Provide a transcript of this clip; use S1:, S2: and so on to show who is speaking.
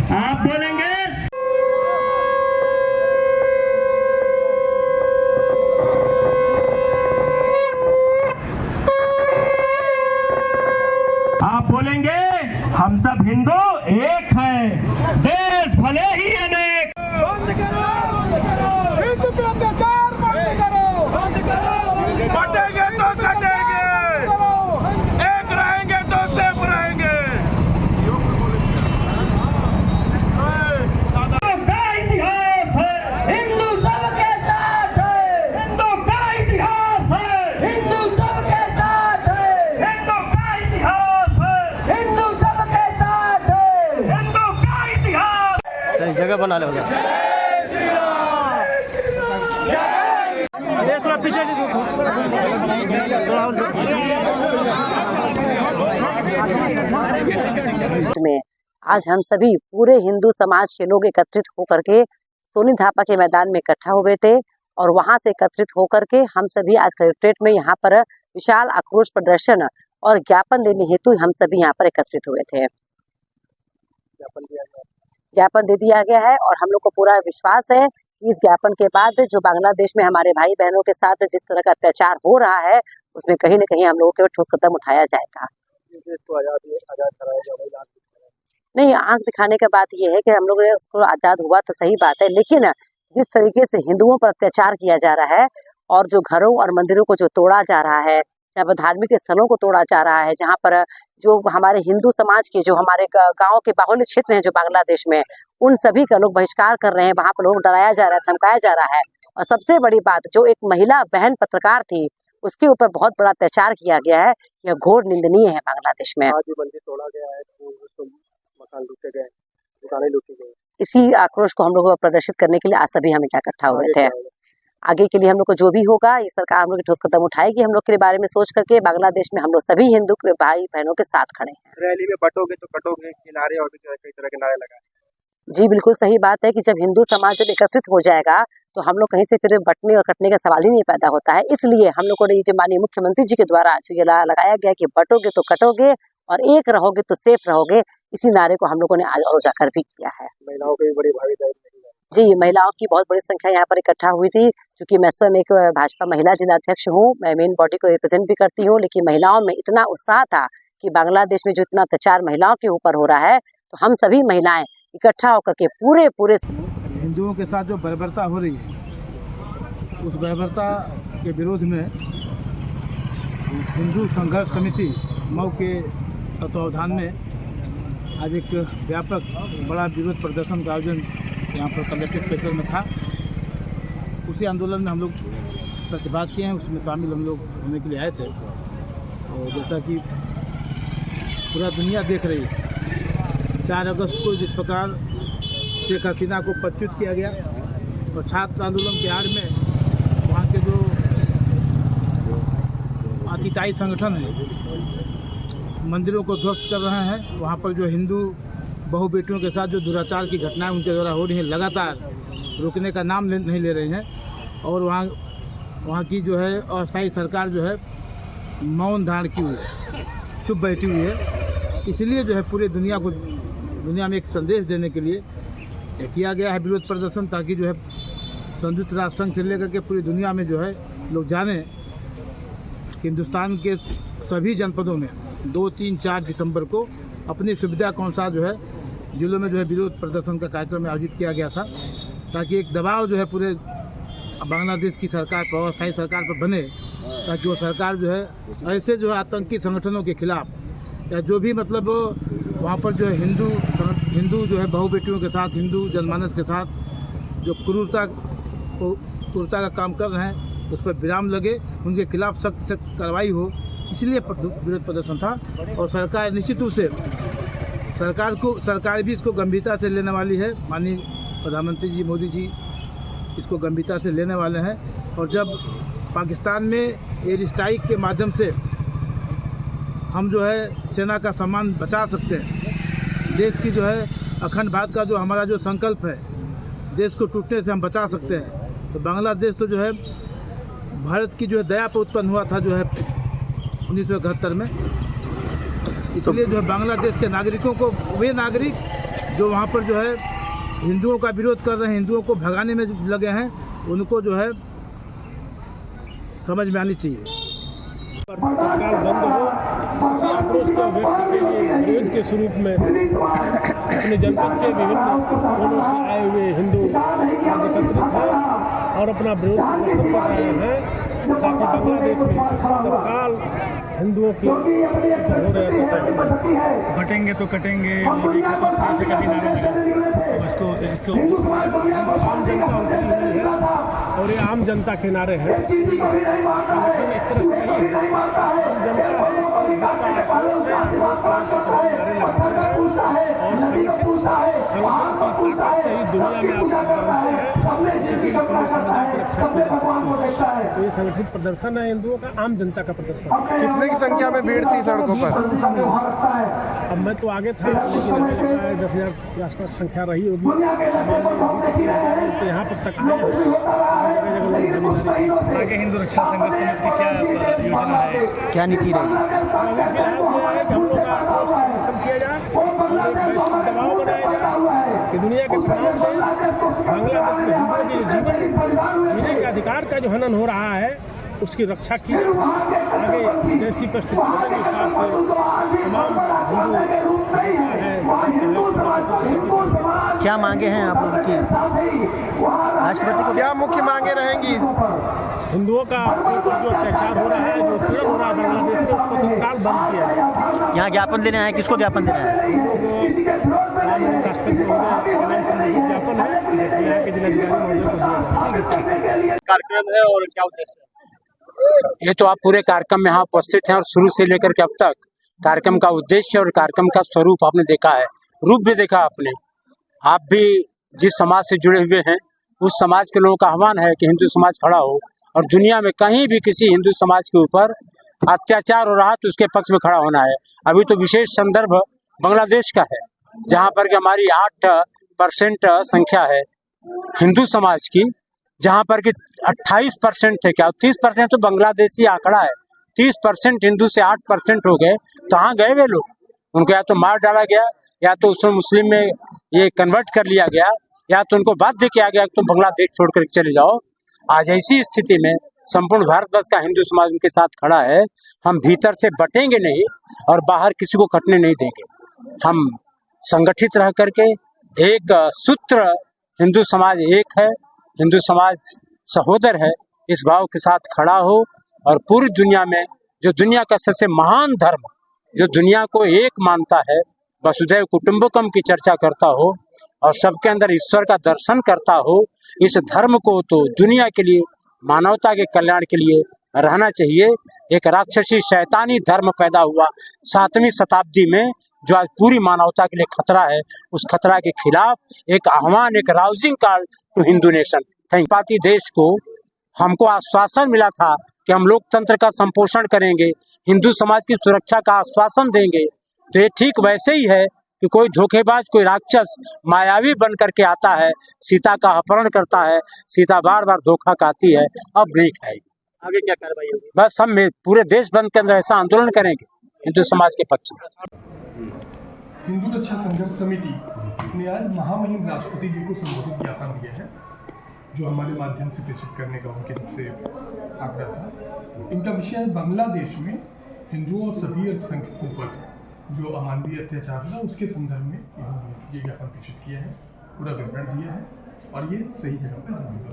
S1: आप बोलेंगे आप बोलेंगे हम सब हिंदू एक हैं, देश भले ही अनेक।
S2: बंद करो, हिंदू पे अत्याचार बंद करो, कटेंगे तो कटेंगे, एक रहेंगे तो सेफ रहेंगे।
S1: का इतिहास है, हिंदू सबके साथ है, हिंदू का इतिहास है, हिंदू सबके साथ है, हिंदू का इतिहास है, हिंदू सबके साथ है, हिंदू का इतिहास।
S3: जगह बना लो पीछे
S4: में आज हम सभी पूरे हिंदू समाज के लोग एकत्रित होकर के सोनी धापा के मैदान में इकट्ठा हुए थे और वहां से एकत्रित होकर के हम सभी आज कलेक्ट्रेट में यहाँ पर विशाल आक्रोश प्रदर्शन और ज्ञापन देने हेतु हम सभी यहाँ पर एकत्रित हुए थे। ज्ञापन दे दिया गया है और हम लोग को पूरा विश्वास है कि इस ज्ञापन के बाद जो बांग्लादेश में हमारे भाई बहनों के साथ जिस तरह का अत्याचार हो रहा है उसमें कहीं न कहीं हम लोगों के ठोस कदम उठाया जाएगा। नहीं, आंख दिखाने का बात यह है कि हम लोग उसको आजाद हुआ तो सही बात है, लेकिन जिस तरीके से हिंदुओं पर अत्याचार किया जा रहा है और जो घरों और मंदिरों को जो तोड़ा जा रहा है, जहाँ पर धार्मिक स्थलों को तोड़ा जा रहा है, जहाँ पर जो हमारे हिंदू समाज के जो हमारे गांव के बाहुल्य क्षेत्र हैं जो बांग्लादेश में, उन सभी का लोग बहिष्कार कर रहे हैं, वहाँ पर लोग डराया जा रहा है, धमकाया जा रहा है। और सबसे बड़ी बात, जो एक महिला बहन पत्रकार थी उसके ऊपर बहुत बड़ा अत्याचार किया गया है, यह घोर निंदनीय है बांग्लादेश में।
S3: मंदिर तोड़ा गया है, मकान लूटे गए, दुकानें लूटी गई।
S4: इसी आक्रोश को हम लोग प्रदर्शित करने के लिए आज सभी हम इकट्ठा हुए थे। आगे के लिए हम लोग को जो भी होगा, ये सरकार हम लोग ठोस कदम उठाएगी। हम लोग के बारे में सोच करके बांग्लादेश में हम लोग सभी हिंदू भाई बहनों के साथ खड़े हैं।
S3: रैली में बटोगे तो कटोगे के नारे और भी कई तरह के नारे लगाए।
S4: जी बिल्कुल सही बात है कि जब हिंदू समाज जब एकत्रित हो जाएगा तो हम लोग कहीं से फिर बटने और कटने का सवाल ही नहीं पैदा होता है। इसलिए हम लोगों ने ये जो माननीय मुख्यमंत्री जी के द्वारा जो ये लगाया गया कि बटोगे तो कटोगे और एक रहोगे तो सेफ रहोगे, इसी नारे को हम लोगों ने आज और उजागर भी किया है।
S3: महिलाओं की बड़ी भागीदारी
S4: जी, महिलाओं की बहुत बड़ी संख्या यहाँ पर इकट्ठा हुई थी। क्योंकि मैं स्वयं एक भाजपा महिला जिलाध्यक्ष हूँ, मैं मेन बॉडी को रिप्रेजेंट भी करती हूँ, लेकिन महिलाओं में इतना उत्साह था कि बांग्लादेश में जो इतना अत्याचार महिलाओं के ऊपर हो रहा है, तो हम सभी महिलाएं इकट्ठा होकर के पूरे
S2: हिंदुओं के साथ जो बर्बरता हो रही है, उस बर्बरता के विरोध में हिंदू संघर्ष समिति मऊ के तत्वावधान में आज एक व्यापक बड़ा विरोध प्रदर्शन का आयोजन यहाँ पर कलेक्ट्रेट परिसर में था। उसी आंदोलन में हम लोग प्रतिभाग किए हैं, उसमें शामिल हम लोग होने के लिए आए थे। और जैसा कि पूरा दुनिया देख रही है, 4 अगस्त को जिस प्रकार शेख हसीना को पदच्युत किया गया और छात्र आंदोलन के आड़ में वहाँ के जो अतिताई संगठन है मंदिरों को ध्वस्त कर रहे हैं, वहाँ पर जो हिंदू बहु बेटियों के साथ जो दुराचार की घटनाएं उनके द्वारा हो रही हैं, लगातार रुकने का नाम नहीं ले रहे हैं। और वहाँ की जो है अस्थायी सरकार जो है मौन धारण की हुई है, चुप बैठी हुई है। इसलिए जो है पूरे दुनिया में एक संदेश देने के लिए किया गया है विरोध प्रदर्शन, ताकि जो है संयुक्त राष्ट्र संघ से लेकर के पूरी दुनिया में जो है लोग जानें कि हिंदुस्तान के सभी जनपदों में 2, 3, 4 दिसंबर को अपनी सुविधा के अनुसार जो है जिलों में जो है विरोध प्रदर्शन का कार्यक्रम आयोजित किया गया था, ताकि एक दबाव जो है पूरे बांग्लादेश की सरकार पर, अस्थायी सरकार पर बने, ताकि वो सरकार जो है ऐसे जो है आतंकी संगठनों के खिलाफ या जो भी मतलब वहाँ पर जो है हिंदू जो है बहु बेटियों के साथ, हिंदू जनमानस के साथ जो क्रूरता का काम कर रहे हैं, उस पर विराम लगे, उनके खिलाफ सख्त कार्रवाई हो, इसलिए विरोध प्रदर्शन था। और सरकार निश्चित रूप से सरकार भी इसको गंभीरता से लेने वाली है। माननीय प्रधानमंत्री जी मोदी जी इसको गंभीरता से लेने वाले हैं। और जब पाकिस्तान में एयर स्ट्राइक के माध्यम से हम जो है सेना का सम्मान बचा सकते हैं, देश की जो है अखंड भारत का जो हमारा जो संकल्प है, देश को टूटने से हम बचा सकते हैं, तो बांग्लादेश तो जो है भारत की जो है दया पर उत्पन्न हुआ था जो है 1971 में। इसलिए जो है बांग्लादेश के नागरिकों को, वे नागरिक जो वहाँ पर जो है हिंदुओं का विरोध कर रहे हैं, हिंदुओं को भगाने में लगे हैं, उनको जो है समझ में आनी चाहिए।
S5: तत्काल बंद हो, इसी आक्रोश को व्यक्त के लिए विरोध के स्वरूप में अपने जनपद के विभिन्न कोनों से आए हुए हिंदू एकत्रित हैं और अपना विरोध प्रदर्शन कर रहे हैं ताकि बांग्लादेश में तत्काल हिंदुओं की हो रहे हैं।
S6: बटेंगे तो कटेंगे, मोदी का तो साथ का भी नारा लगा, इसको
S5: और ये आम जनता के नारे हैं। संगठन इस तरह से नहीं है, आम जनता तो ये संगठित प्रदर्शन है हिंदुओं का, आम जनता का प्रदर्शन।
S3: कितने की संख्या में भीड़ थी सड़कों पर?
S5: अब मैं तो आगे था, लेकिन 10,000 के आसपास संख्या रही होगी। तो यहाँ पर तक
S6: आगे हिंदू रक्षा संघर्ष समिति की क्या योजना है,
S3: क्या नीति रहेगी?
S5: किया जाए, दबाव बनाया जाए कि दुनिया के तमाम देश बांग्लादेश में हिंदुओं के जीने के अधिकार का जो हनन हो रहा है उसकी रक्षा की आगे जैसी परिस्थिति के हिसाब से तमाम हिंदू
S3: क्या मांगे हैं आप लोगों की? राष्ट्रपति को क्या मुख्य मांगे रहेंगी?
S5: हिंदुओं का जो अत्याचार हो रहा है, जो उत्पीड़न हो रहा है बांग्लादेश में, उसको तत्काल बंद किया जाए।
S3: यहाँ ज्ञापन देने आए, किसको ज्ञापन देना है?
S5: राष्ट्रपति ज्ञापन है, यहाँ के जिलाधिकारी महोदय को दिया
S6: कार्यक्रम है और क्या उद्देश्य है?
S7: ये तो आप पूरे कार्यक्रम में यहाँ उपस्थित हैं और शुरू से लेकर के अब तक कार्यक्रम का उद्देश्य और कार्यक्रम का स्वरूप आपने देखा है, रूप भी देखा आपने। आप भी जिस समाज से जुड़े हुए हैं उस समाज के लोगों का आह्वान है कि हिंदू समाज खड़ा हो और दुनिया में कहीं भी किसी हिंदू समाज के ऊपर अत्याचार हो रहा है तो उसके पक्ष में खड़ा होना है। अभी तो विशेष संदर्भ बांग्लादेश का है, जहाँ पर कि हमारी 8% संख्या है हिंदू समाज की, जहाँ पर कि 28% थे, क्या 30% तो बांग्लादेशी आंकड़ा है, 30% हिंदू से 8% हो गए। कहाँ गए वे लोग? उनको या तो मार डाला गया, या तो उसमें मुस्लिम में ये कन्वर्ट कर लिया गया, या तो उनको बाध्य किया गया कि तुम बांग्लादेश छोड़कर चले जाओ। आज ऐसी स्थिति में संपूर्ण भारतवर्ष का हिंदू समाज उनके साथ खड़ा है। हम भीतर से बटेंगे नहीं और बाहर किसी को कटने नहीं देंगे। हम संगठित रह करके एक सूत्र, हिंदू समाज एक है, हिंदू समाज सहोदर है, इस भाव के साथ खड़ा हो और पूरी दुनिया में जो दुनिया का सबसे महान धर्म, जो दुनिया को एक मानता है, वसुधैव कुटुंबकम की चर्चा करता हो और सबके अंदर ईश्वर का दर्शन करता हो, इस धर्म को तो दुनिया के लिए, मानवता के कल्याण के लिए रहना चाहिए। एक राक्षसी शैतानी धर्म पैदा हुआ 7वीं शताब्दी में, जो आज पूरी मानवता के लिए खतरा है। उस खतरा के खिलाफ एक आह्वान, एक rousing call to Hindu nation. पाती देश को हमको आश्वासन मिला था कि हम लोकतंत्र का संपोषण करेंगे, हिंदू समाज की सुरक्षा का आश्वासन देंगे। तो ये ठीक वैसे ही है कि कोई धोखेबाज, कोई राक्षस मायावी बन करके आता है, सीता का अपहरण करता है, सीता बार बार धोखा खाती है। अब नहीं खाएगी।
S6: आगे क्या कार्रवाई होगी?
S7: बस हम पूरे देश बंद के अंदर ऐसा आंदोलन करेंगे हिंदू समाज के पक्ष में।
S8: हिंदू रक्षा संघर्ष समिति ने आज महामहिम राष्ट्रपति जी को संबोधित ज्ञापन दिया है, जो हमारे माध्यम से प्रेषित करने का उनकी तरफ से आग्रह था। इनका विषय है बांग्लादेश में हिंदुओं और सभी अल्पसंख्यकों पर जो अमानवीय अत्याचार हुआ उसके संदर्भ में इन्होंने ये ज्ञापन प्रेषित किया है, पूरा विवरण दिया है और ये सही जगह पर